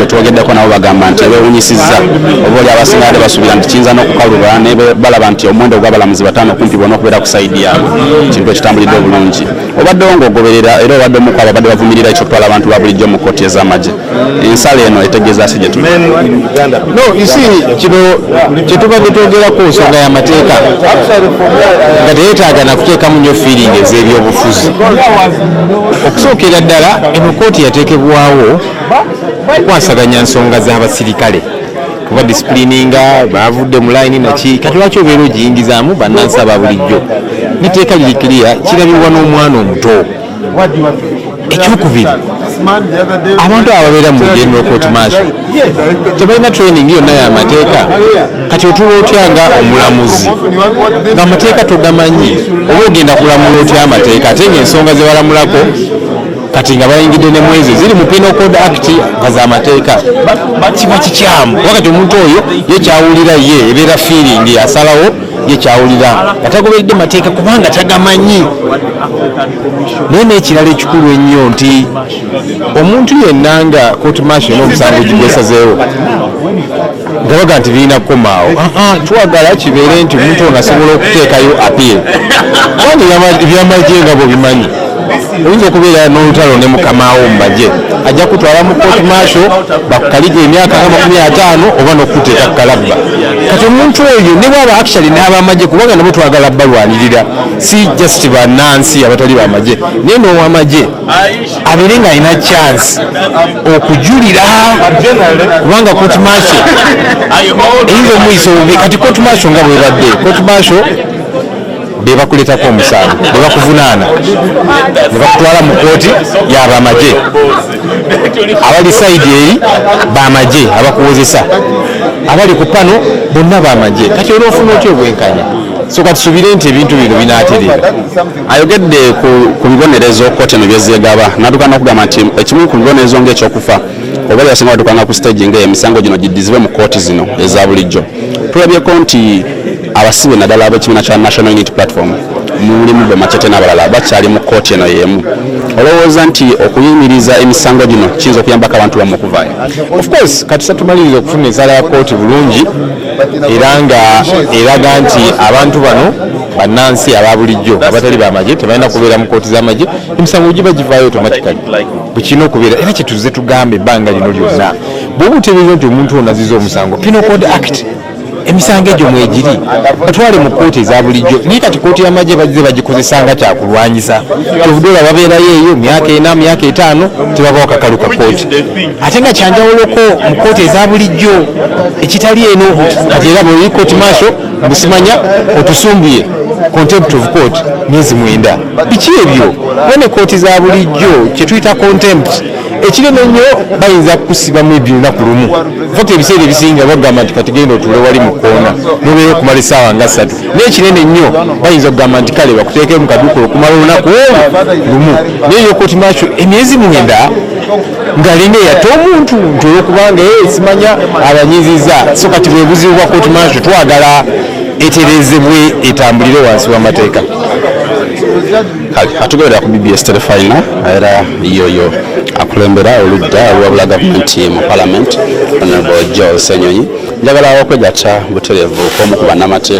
twogeddeko nabo bagamba nti beewunyisizza oba oli abasinga basuubira nti kiyinza n'okukaluba ne balaba nti omuwendo gw'abalamuzi bataano kumpi bonna okubeera ku sayidi yaabwe kintu ekitambulidde obulungi. Obaddewo ng'ogoberera era obadde omu ku abadde bavumirira ekyokutwala abantu ba bulijjo mu kkooti ez'amagye. Ensala eno etegeeza si gye tuli. No, isi kino kye tubadde twogerako nsonga y'amateeka nga teyeetaaga na kuteekamu nnyo feeling ez'ebyobufuzi. Okusookera ddala eno kkooti yateekebwawo okwasaganya nsonga z'abasirikale kuba disciplininga baavudde mu layini naki kati lwaki obeera ogiyingizaamu bannansi aba bulijjo n'etteeka liri kiriya kirabibwa n'omwana omuto. Ekyokubiri abantu ababeera mu general court martial tebalina training yonna y'amateeka. Kati otuba otya nga omulamuzi ng'amateeka togamanyi oba ogenda kulamula otya amateeka ate ng'ensonga ze balamulako kati nga bayingidde ne mwezi ziri mu Penal Code Act nga z'amateeka kiba kikyamu. Wakati omuntu oyo ye kyawulira ye ebeera feeling asalawo ye kyawulira nga tagoberedde mateeka kubanga tagamanyi. Naye n'ekirala ekikulu ennyo nti omuntu yenna nga court martial n'omusango gigwesazeewo nga baga nti birina kukomaawo twagala kibeere nti omuntu ono asobola okuteekayo appeal. Kubanga ebyamagye nga bw'obimanyi oyinza okubeera n'olutalo ne mukamaawo mu magye ajja kutwala mu court martial bakukaliga emyaka nga 50 oba n'okuteeka ku kalabba. Kati omuntu oyo ne bwaba actually n'abamagye kubanga nabo twagala balwanirira si just bannansi abatali bamagye naye n'owamagye abeere ng'alina chance okujulira kubanga court martial eyinza omuyisa obubi. Kati court martial nga bwebadde court martial be bakuleetako omusango be bakuvunaana ne bakutwala mu kkooti y'abamagye abali sayidi eri bamagye abakuwozesa abali ku pano bonna bamagye. Kati olwofuna otya obwenkanya so katusubire nti ebintu bino binaaterera. Ayogedde ku bibonerezo kkooti eno byezegaba n'atuuka n'okugamba nti ekimu ku bibonerezo ng'ekyokufa oba yasinga batukanga ku stage ng'emisango gino giddizibwe mu kkooti zino eza bulijjo. Tulabyeko nti abasibe naddala ab'ekibiina kya National Unity Platform mulimu bwe Machete n'abalala bakyali mu kkooti eno y'emu. Olowooza nti okuyimiriza emisango gino kiyinza okuyambako abantu bamu okuvaayo? Of course kati satumaliriza okufuna ensala ya kkooti bulungi era nga eraga nti abantu bano bannansi aba bulijjo abatali bamagye tebalina kubeera mu kkooti z'amagye emisango giba givaayo automatically bwe kirina okubeera. Era kyetuze tugambe ebbanga lino lyonna bw'oba oteebereza nti omuntu ono aziza omusango Penal Code Act emisango egyo mwegiri batwale mu kkooti eza bulijjo. Naye kati kkooti y'amagye bazze bagikozesanga kyakulwanyisa kyovudde babeerayo eyo myaka 4 myaka 5 tebabawo kakalu ka kkooti. Ate nga kyanjawuloko mu kkooti eza bulijjo ekitali eno kati era bwe kkooti martial busimanya otusumbiye contempt of court myezi 9. Biki ebyo bone kkooti za bulijjo kye tuyita contempt ekireme nnyo bayinza kusibamu ebyo lunaku lumu. Fakti ebiseera ebisinga bagamba nti kati genda otuule wali mu kkoona nobeera okumala essaawa nga 3 n'ekinene nnyo bayinza okugamba nti kale bakuteekemu kaduukulu okumala olunaku lumu. Naye yo kkooti martial emyezi 9 nga lina eyata omuntu nti olwokubanga simanya abanyizizza. So kati bwe buzibu bwa kkooti martial twagala eterezebwe etambulire wansi w'amateeka. Atugoberera ku BBS Terefayina era yoyo akulembera oludda olwabula gavumenti mu Parliament Honorable Ssenyonyi. Njagala okwegatta butereevu k'omu ku bannamateeka